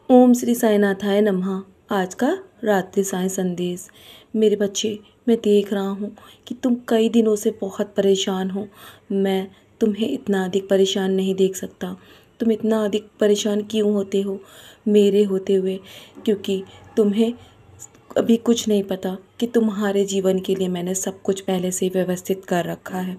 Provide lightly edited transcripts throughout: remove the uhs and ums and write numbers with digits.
ओम श्री साईनाथाय नमः। आज का रात्रि साईं संदेश। मेरे बच्चे, मैं देख रहा हूँ कि तुम कई दिनों से बहुत परेशान हो। मैं तुम्हें इतना अधिक परेशान नहीं देख सकता। तुम इतना अधिक परेशान क्यों होते हो मेरे होते हुए? क्योंकि तुम्हें अभी कुछ नहीं पता कि तुम्हारे जीवन के लिए मैंने सब कुछ पहले से ही व्यवस्थित कर रखा है।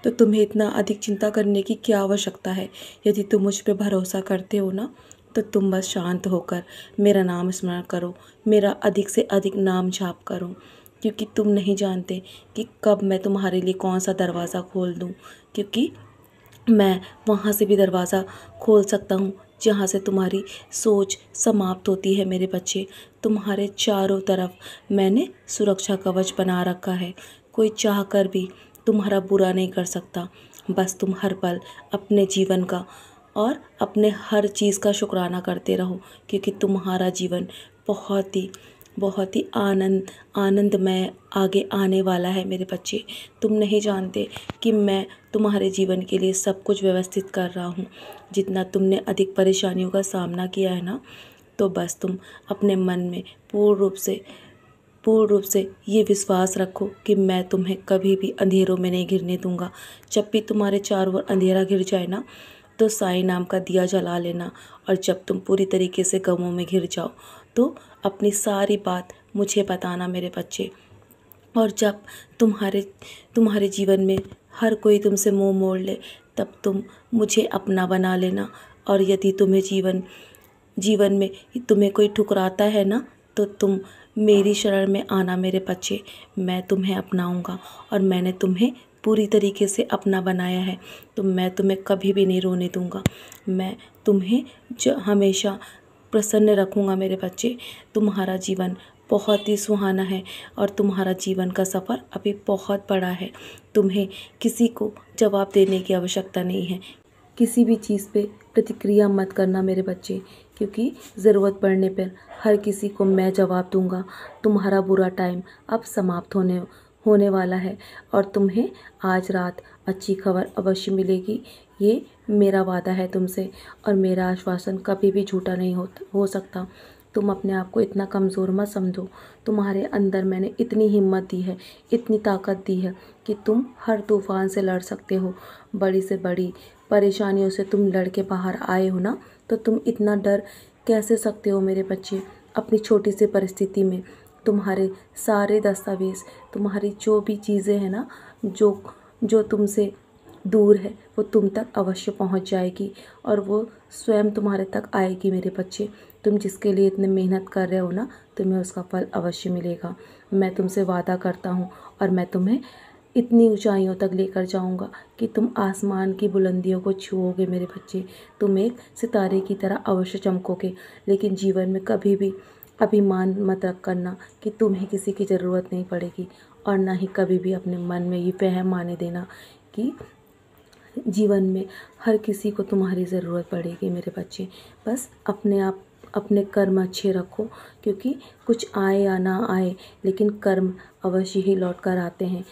तो तुम्हें इतना अधिक चिंता करने की क्या आवश्यकता है? यदि तुम मुझ पे भरोसा करते हो ना, तो तुम बस शांत होकर मेरा नाम स्मरण करो, मेरा अधिक से अधिक नाम जाप करो। क्योंकि तुम नहीं जानते कि कब मैं तुम्हारे लिए कौन सा दरवाज़ा खोल दूँ। क्योंकि मैं वहाँ से भी दरवाज़ा खोल सकता हूँ जहाँ से तुम्हारी सोच समाप्त होती है। मेरे बच्चे, तुम्हारे चारों तरफ मैंने सुरक्षा कवच बना रखा है। कोई चाह कर भी तुम्हारा बुरा नहीं कर सकता। बस तुम हर पल अपने जीवन का और अपने हर चीज़ का शुक्राना करते रहो, क्योंकि तुम्हारा जीवन बहुत ही आनंदमय आगे आने वाला है। मेरे बच्चे, तुम नहीं जानते कि मैं तुम्हारे जीवन के लिए सब कुछ व्यवस्थित कर रहा हूँ। जितना तुमने अधिक परेशानियों का सामना किया है ना, तो बस तुम अपने मन में पूर्ण रूप से ये विश्वास रखो कि मैं तुम्हें कभी भी अंधेरों में नहीं गिरने दूंगा। जब भी तुम्हारे चारों ओर अंधेरा घिर जाए ना, तो साईं नाम का दिया जला लेना। और जब तुम पूरी तरीके से गमों में घिर जाओ, तो अपनी सारी बात मुझे बताना मेरे बच्चे। और जब तुम्हारे जीवन में हर कोई तुमसे मुंह मोड़ ले, तब तुम मुझे अपना बना लेना। और यदि जीवन में तुम्हें कोई ठुकराता है ना, तो तुम मेरी शरण में आना मेरे बच्चे। मैं तुम्हें अपनाऊंगा और मैंने तुम्हें पूरी तरीके से अपना बनाया है। तो मैं तुम्हें कभी भी नहीं रोने दूंगा। मैं तुम्हें हमेशा प्रसन्न रखूंगा मेरे बच्चे। तुम्हारा जीवन बहुत ही सुहाना है और तुम्हारा जीवन का सफ़र अभी बहुत बड़ा है। तुम्हें किसी को जवाब देने की आवश्यकता नहीं है। किसी भी चीज़ पे प्रतिक्रिया मत करना मेरे बच्चे, क्योंकि ज़रूरत पड़ने पर हर किसी को मैं जवाब दूंगा। तुम्हारा बुरा टाइम अब समाप्त होने वाला है और तुम्हें आज रात अच्छी खबर अवश्य मिलेगी। ये मेरा वादा है तुमसे, और मेरा आश्वासन कभी भी झूठा नहीं हो सकता। तुम अपने आप को इतना कमज़ोर मत समझो। तुम्हारे अंदर मैंने इतनी हिम्मत दी है, इतनी ताकत दी है कि तुम हर तूफान से लड़ सकते हो। बड़ी से बड़ी परेशानियों से तुम लड़ के बाहर आए हो ना, तो तुम इतना डर कैसे सकते हो मेरे बच्चे? अपनी छोटी सी परिस्थिति में तुम्हारे सारे दस्तावेज़, तुम्हारी जो भी चीज़ें हैं ना, जो जो तुमसे दूर है, वो तुम तक अवश्य पहुंच जाएगी और वो स्वयं तुम्हारे तक आएगी मेरे बच्चे। तुम जिसके लिए इतने मेहनत कर रहे हो ना, तुम्हें उसका फल अवश्य मिलेगा। मैं तुमसे वादा करता हूँ और मैं तुम्हें इतनी ऊंचाइयों तक लेकर जाऊंगा कि तुम आसमान की बुलंदियों को छुओगे मेरे बच्चे। तुम एक सितारे की तरह अवश्य चमकोगे। लेकिन जीवन में कभी भी अभिमान मत रख करना कि तुम्हें किसी की ज़रूरत नहीं पड़ेगी, और ना ही कभी भी अपने मन में ये वहम आने देना कि जीवन में हर किसी को तुम्हारी ज़रूरत पड़ेगी मेरे बच्चे। बस अपने कर्म अच्छे रखो, क्योंकि कुछ आए या ना आए, लेकिन कर्म अवश्य ही लौट कर आते हैं।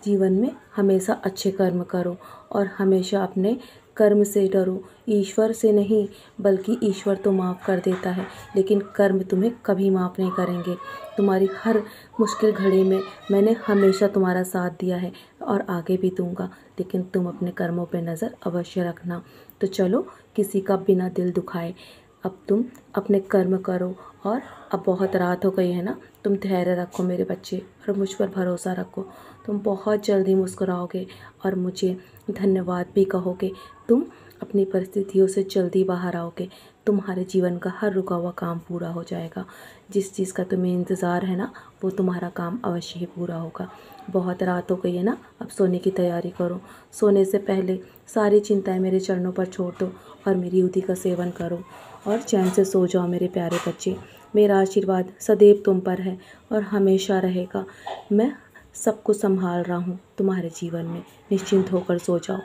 जीवन में हमेशा अच्छे कर्म करो और हमेशा अपने कर्म से डरो। ईश्वर से नहीं, बल्कि ईश्वर तो माफ़ कर देता है, लेकिन कर्म तुम्हें कभी माफ़ नहीं करेंगे। तुम्हारी हर मुश्किल घड़ी में मैंने हमेशा तुम्हारा साथ दिया है और आगे भी दूंगा, लेकिन तुम अपने कर्मों पे नज़र अवश्य रखना। तो चलो, किसी का बिना दिल दुखाए अब तुम अपने कर्म करो। और अब बहुत रात हो गई है ना, तुम धैर्य रखो मेरे बच्चे और मुझ पर भरोसा रखो। तुम बहुत जल्दी मुस्कुराओगे और मुझे धन्यवाद भी कहोगे। तुम अपनी परिस्थितियों से जल्दी बाहर आओगे। तुम्हारे जीवन का हर रुका हुआ काम पूरा हो जाएगा। जिस चीज़ का तुम्हें इंतज़ार है ना, वो तुम्हारा काम अवश्य ही पूरा होगा। बहुत रात हो गई है ना, अब सोने की तैयारी करो। सोने से पहले सारी चिंताएं मेरे चरणों पर छोड़ दो और मेरी युति का सेवन करो और चैन से सो जाओ मेरे प्यारे बच्चे। मेरा आशीर्वाद सदैव तुम पर है और हमेशा रहेगा। मैं सब कुछ संभाल रहा हूँ तुम्हारे जीवन में। निश्चिंत होकर सो जाओ।